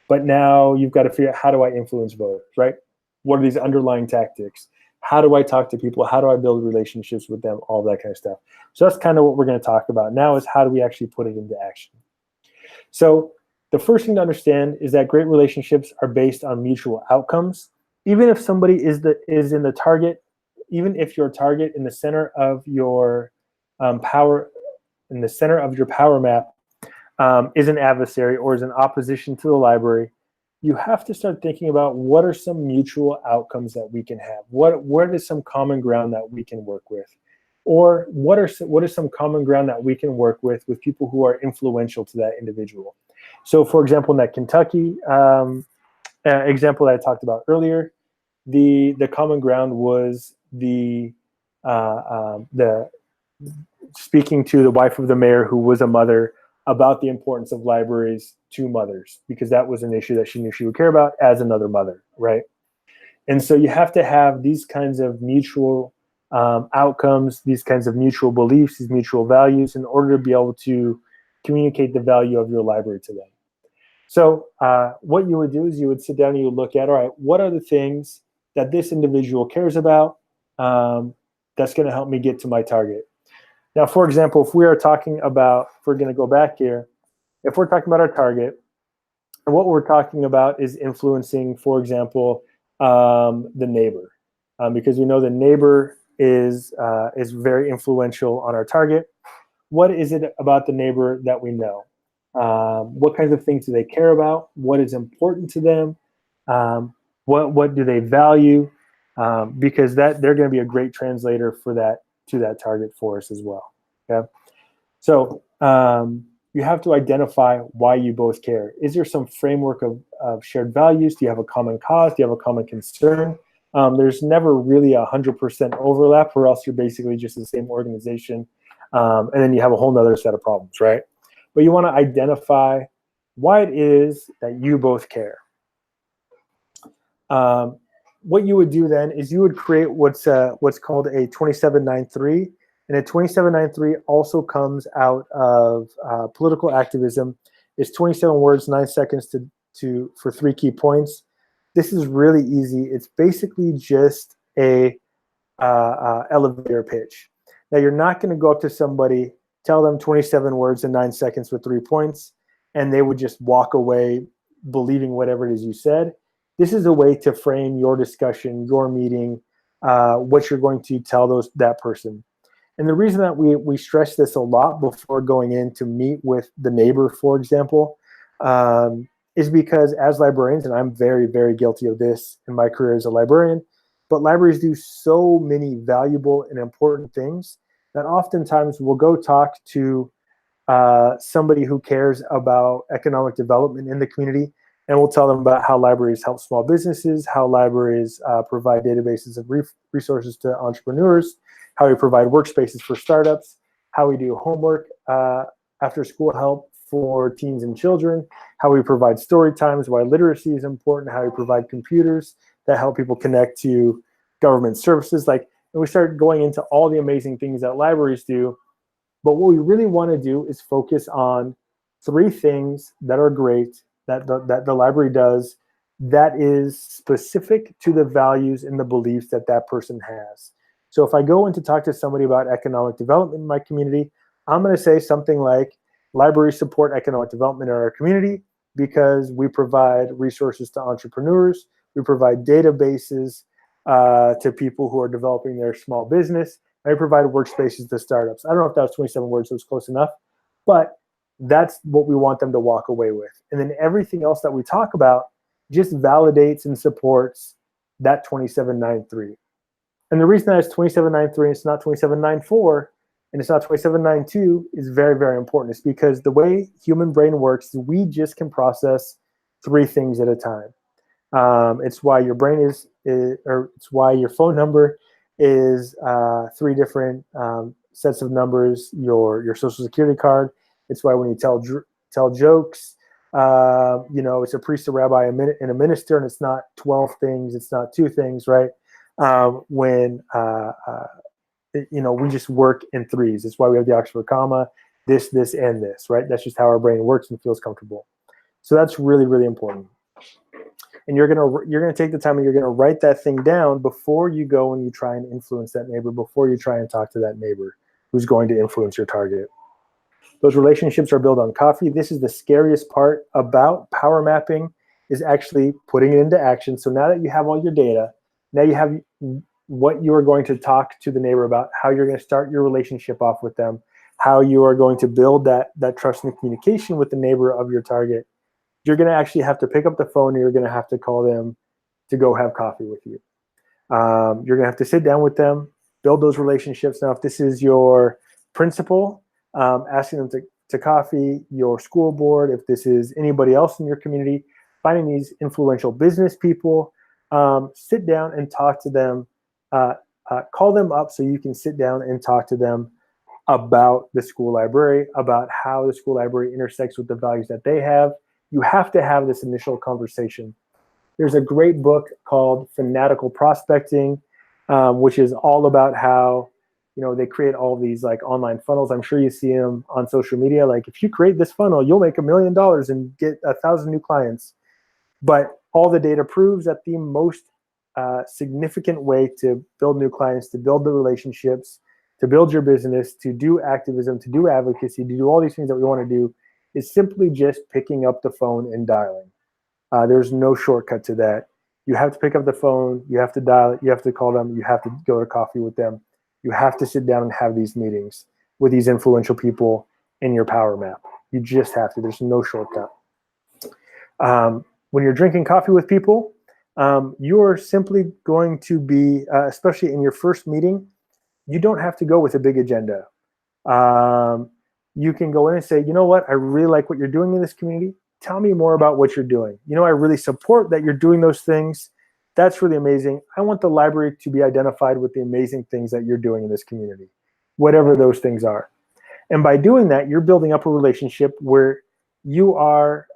But now you've got to figure out, how do I influence voters, right? What are these underlying tactics? How do I talk to people? How do I build relationships with them? All that kind of stuff. So that's kind of what we're going to talk about now, is how do we actually put it into action? So the first thing to understand is that great relationships are based on mutual outcomes. Even if somebody is in the target, even if your target in the center of your power map is an adversary or is in opposition to the library, you have to start thinking about what are some mutual outcomes that we can have. What is some common ground that we can work with? Or what is some common ground that we can work with people who are influential to that individual? So for example, in that Kentucky example that I talked about earlier, the common ground was the speaking to the wife of the mayor, who was a mother, about the importance of libraries to mothers, because that was an issue that she knew she would care about as another mother, right? And so you have to have these kinds of mutual outcomes, these kinds of mutual beliefs, these mutual values, in order to be able to communicate the value of your library to them. So what you would do is you would sit down and you would look at, all right, what are the things that this individual cares about that's going to help me get to my target? Now, for example, if we're going to go back here, if we're talking about our target, and what we're talking about is influencing, for example, the neighbor, because we know the neighbor is very influential on our target. What is it about the neighbor that we know? What kinds of things do they care about? What is important to them? What do they value? Because they're going to be a great translator for that, to that target for us as well. Okay, so you have to identify why you both care. Is there some framework of shared values? Do you have a common cause? Do you have a common concern? There's never really 100% overlap, or else you're basically just the same organization, and then you have a whole nother set of problems, right? But you want to identify why it is that you both care. What you would do then is you would create what's called a 2793, and a 2793 also comes out of political activism. It's 27 words, 9 seconds for 3 key points. This is really easy. It's basically just a elevator pitch. Now, you're not going to go up to somebody, tell them 27 words in 9 seconds with 3 points, and they would just walk away believing whatever it is you said. This is a way to frame your discussion, your meeting, what you're going to tell that person. And the reason that we stress this a lot before going in to meet with the neighbor, for example, is because as librarians, and I'm very, very guilty of this in my career as a librarian, but libraries do so many valuable and important things that oftentimes we'll go talk to somebody who cares about economic development in the community, and we'll tell them about how libraries help small businesses, how libraries provide databases of resources to entrepreneurs, how we provide workspaces for startups, how we do homework after school help for teens and children, how we provide story times, why literacy is important, how we provide computers that help people connect to government services. And we start going into all the amazing things that libraries do. But what we really want to do is focus on 3 things that are great that the library does that is specific to the values and the beliefs that that person has. So if I go in to talk to somebody about economic development in my community, I'm going to say something like, libraries support economic development in our community because we provide resources to entrepreneurs, we provide databases to people who are developing their small business, I provide workspaces to startups. I don't know if that was 27 words, so it was close enough, but that's what we want them to walk away with. And then everything else that we talk about just validates and supports that 2793. And the reason that it's 2793 and it's not 2794 and it's not 2792 is very, very important. It's because the way human brain works is we just can process 3 things at a time. It's why your brain or it's why your phone number is 3 different sets of numbers, your social security card. It's why when you tell jokes, it's a priest, a rabbi, and a minister, and it's not 12 things, it's not 2 things, right? We just work in 3s. It's why we have the Oxford comma, this, and this, right? That's just how our brain works and feels comfortable. So that's really, really important. And you're gonna take the time and you're gonna write that thing down before you go and you try and influence that neighbor, before you try and talk to that neighbor who's going to influence your target. Those relationships are built on coffee. This is the scariest part about power mapping, is actually putting it into action. So now that you have all your data, now you have what you are going to talk to the neighbor about, how you're going to start your relationship off with them, how you are going to build that trust and communication with the neighbor of your target. You're going to actually have to pick up the phone and you're going to have to call them to go have coffee with you. You're going to have to sit down with them, build those relationships. Now, if this is your principal, asking them to coffee, your school board, if this is anybody else in your community, finding these influential business people, sit down and talk to them, call them up so you can sit down and talk to them about the school library, about how the school library intersects with the values that they have. You have to have this initial conversation. There's a great book called Fanatical Prospecting, which is all about how they create all these like online funnels. I'm sure you see them on social media. Like, if you create this funnel, you'll make $1 million and get 1,000 new clients. But all the data proves that the most significant way to build new clients, to build the relationships, to build your business, to do activism, to do advocacy, to do all these things that we want to do, is simply just picking up the phone and dialing. There's no shortcut to that. You have to pick up the phone, you have to dial it, you have to call them, you have to go to coffee with them. You have to sit down and have these meetings with these influential people in your power map. You just have to. There's no shortcut. When you're drinking coffee with people, you're simply going to be, especially in your first meeting, you don't have to go with a big agenda. You can go in and say, you know what, I really like what you're doing in this community. Tell me more about what you're doing. I really support that you're doing those things. That's really amazing. I want the library to be identified with the amazing things that you're doing in this community, whatever those things are. And by doing that, you're building up a relationship where you are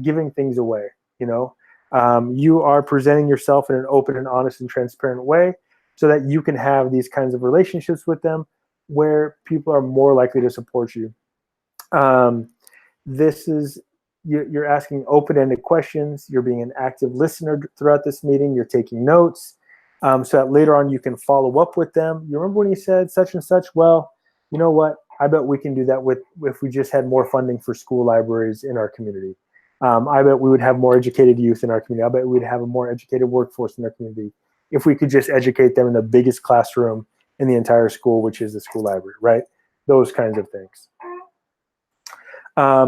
giving things away. You are presenting yourself in an open and honest and transparent way so that you can have these kinds of relationships with them where people are more likely to support you. You're asking open-ended questions. You're being an active listener throughout this meeting. You're taking notes so that later on you can follow up with them. You remember when you said such and such? Well, you know what? I bet we can do that if we just had more funding for school libraries in our community. I bet we would have more educated youth in our community. I bet we'd have a more educated workforce in our community if we could just educate them in the biggest classroom in the entire school, which is the school library, right? Those kinds of things.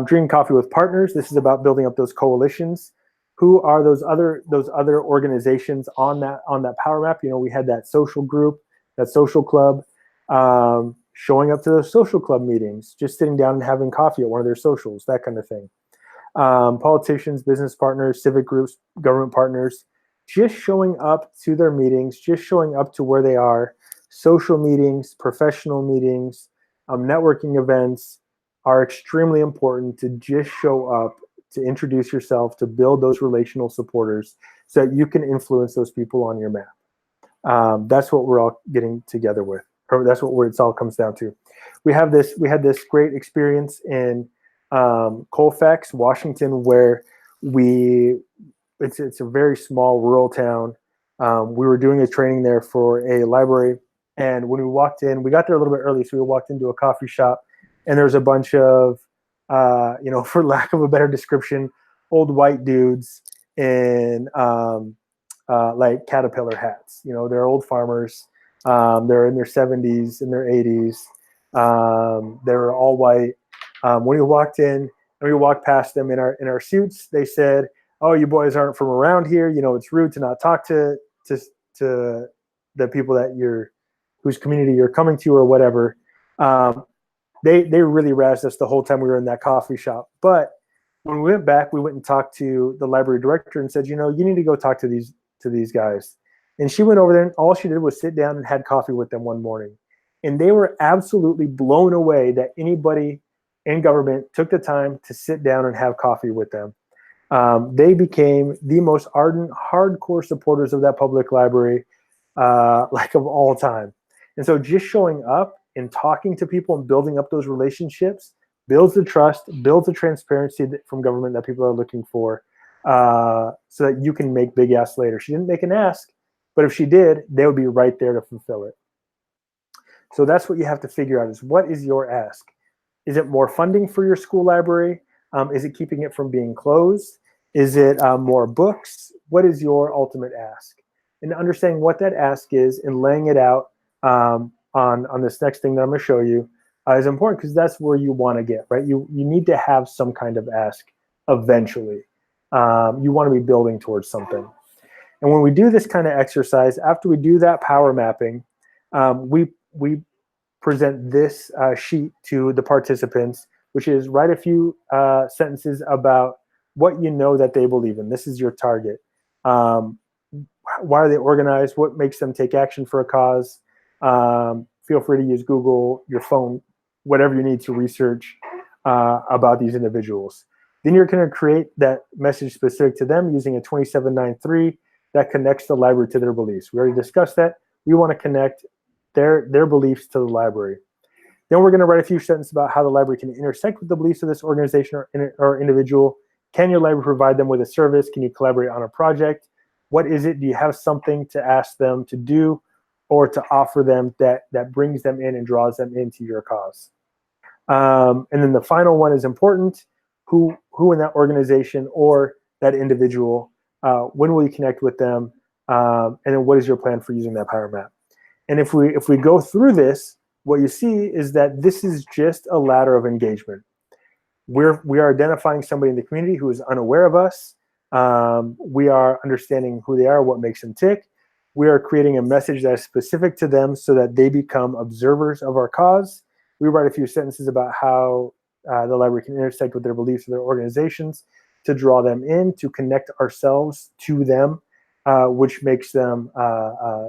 Drinking coffee with partners. This is about building up those coalitions. Who are those other organizations on that power map? We had that social group, that social club, showing up to those social club meetings, just sitting down and having coffee at one of their socials, that kind of thing. Politicians, business partners, civic groups, government partners, just showing up to their meetings, just showing up to where they are. Social meetings, professional meetings, networking events are extremely important to just show up, to introduce yourself, to build those relational supporters so that you can influence those people on your map. That's what we're all getting together with, or that's what it all comes down to. We had this great experience in Colfax, Washington, where it's a very small rural town. We were doing a training there for a library, and when we walked in, we got there a little bit early, so we walked into a coffee shop, and there's a bunch of, for lack of a better description, old white dudes in like caterpillar hats. They're old farmers, They're in their 70s, in their 80s. They were all white. When we walked in and we walked past them in our suits, they said, "Oh, you boys aren't from around here. You know, it's rude to not talk to the people that whose community you're coming to or whatever." They really razzed us the whole time we were in that coffee shop. But when we went back, we went and talked to the library director and said, "You know, you need to go talk to these guys." And she went over there, and all she did was sit down and had coffee with them one morning. And they were absolutely blown away that anybody in government took the time to sit down and have coffee with them. They became the most ardent, hardcore supporters of that public library, like of all time. And so just showing up and talking to people and building up those relationships builds the trust, builds the transparency from government that people are looking for, so that you can make big asks later. She didn't make an ask, but if she did, they would be right there to fulfill it. So that's what you have to figure out is, what is your ask? Is it more funding for your school library? Is it keeping it from being closed? Is it more books? What is your ultimate ask? And understanding what that ask is and laying it out on this next thing that I'm going to show you is important, because that's where you want to get, right? You need to have some kind of ask eventually. You want to be building towards something. And when we do this kind of exercise, after we do that power mapping, we present this sheet to the participants, which is write a few sentences about what you know that they believe in. This is your target. Why are they organized? What makes them take action for a cause? Feel free to use Google, your phone, whatever you need to research about these individuals. Then you're going to create that message specific to them using a 2793 that connects the library to their beliefs. We already discussed that. We want to connect their beliefs to the library. Then we're going to write a few sentences about how the library can intersect with the beliefs of this organization or individual. Can your library provide them with a service? Can you collaborate on a project? What is it? Do you have something to ask them to do or to offer them that brings them in and draws them into your cause? And then the final one is important. Who in that organization or that individual, when will you connect with them? And then what is your plan for using that power map? And if we go through this, what you see is that this is just a ladder of engagement. We are identifying somebody in the community who is unaware of us. We are understanding who they are, what makes them tick. We are creating a message that is specific to them so that they become observers of our cause. We write a few sentences about how the library can intersect with their beliefs of their organizations to draw them in, to connect ourselves to them, which makes them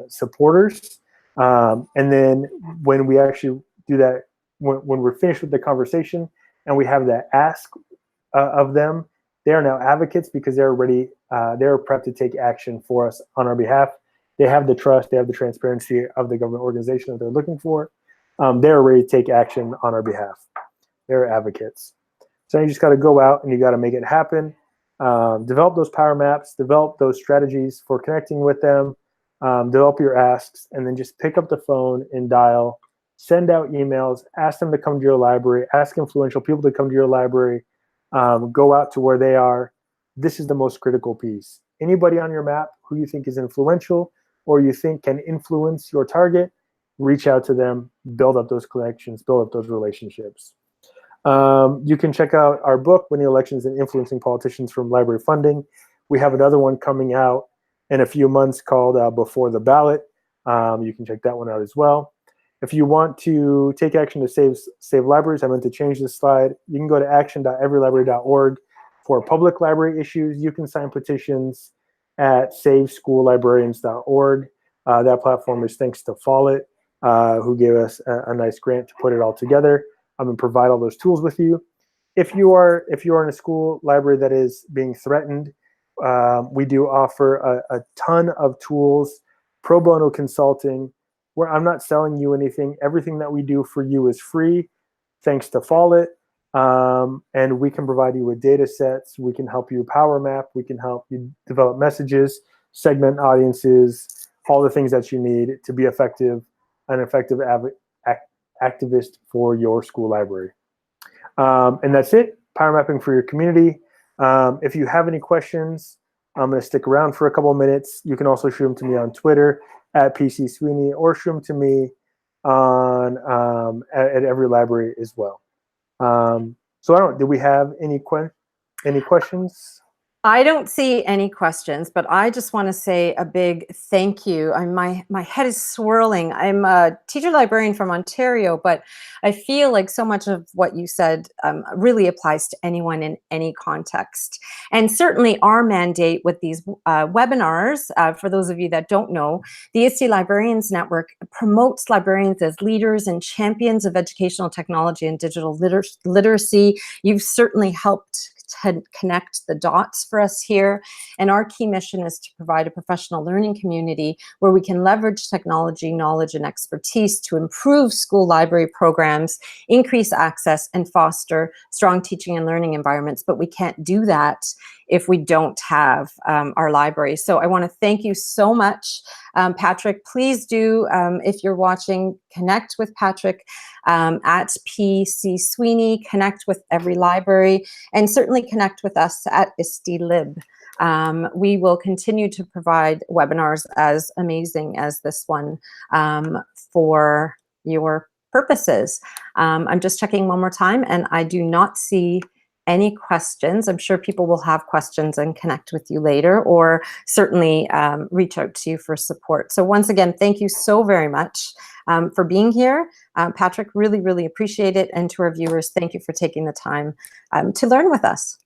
supporters. And then when we actually do that, when we're finished with the conversation and we have that ask of them, they are now advocates because they're ready, they're prepped to take action for us on our behalf. They have the trust, they have the transparency of the government organization that they're looking for. They're ready to take action on our behalf. They're advocates. So you just got to go out and you got to make it happen. Develop those power maps, develop those strategies for connecting with them, develop your asks, and then just pick up the phone and dial, send out emails, ask them to come to your library, ask influential people to come to your library, go out to where they are. This is the most critical piece. Anybody on your map who you think is influential or you think can influence your target, reach out to them, build up those connections, build up those relationships. You can check out our book, Winning Elections and Influencing Politicians from Library Funding. We have another one coming out in a few months called Before the Ballot. You can check that one out as well. If you want to take action to save libraries, I meant to change this slide. You can go to action.everylibrary.org for public library issues. You can sign petitions at saveschoollibrarians.org. That platform is thanks to Follett, who gave us a nice grant to put it all together. I'm going to provide all those tools with you. If you are in a school library that is being threatened, we do offer a ton of tools, pro bono consulting, where I'm not selling you anything. Everything that we do for you is free, thanks to Follett. And we can provide you with data sets. We can help you power map. We can help you develop messages, segment audiences, all the things that you need to be effective, an effective activist for your school library. And that's it, power mapping for your community. If you have any questions, I'm going to stick around for a couple of minutes. You can also shoot them to me on Twitter at PC Sweeney, or shoot them to me on at EveryLibrary as well. So I don't. Do we have any questions? I don't see any questions, but I just want to say a big thank you. My head is swirling. I'm a teacher librarian from Ontario, but I feel like so much of what you said really applies to anyone in any context. And certainly our mandate with these webinars, for those of you that don't know, the ISTE Librarians Network promotes librarians as leaders and champions of educational technology and digital literacy. You've certainly helped to connect the dots for us here. And our key mission is to provide a professional learning community where we can leverage technology, knowledge, and expertise to improve school library programs, increase access, and foster strong teaching and learning environments. But we can't do that if we don't have our library. So I want to thank you so much. Patrick, please do, if you're watching, connect with Patrick at PC Sweeney, connect with EveryLibrary, and certainly connect with us at ISTE Lib. We will continue to provide webinars as amazing as this one for your purposes. I'm just checking one more time, and I do not see any questions. I'm sure people will have questions and connect with you later, or certainly reach out to you for support. So once again, thank you so very much for being here. Patrick, really, really appreciate it. And to our viewers, thank you for taking the time to learn with us.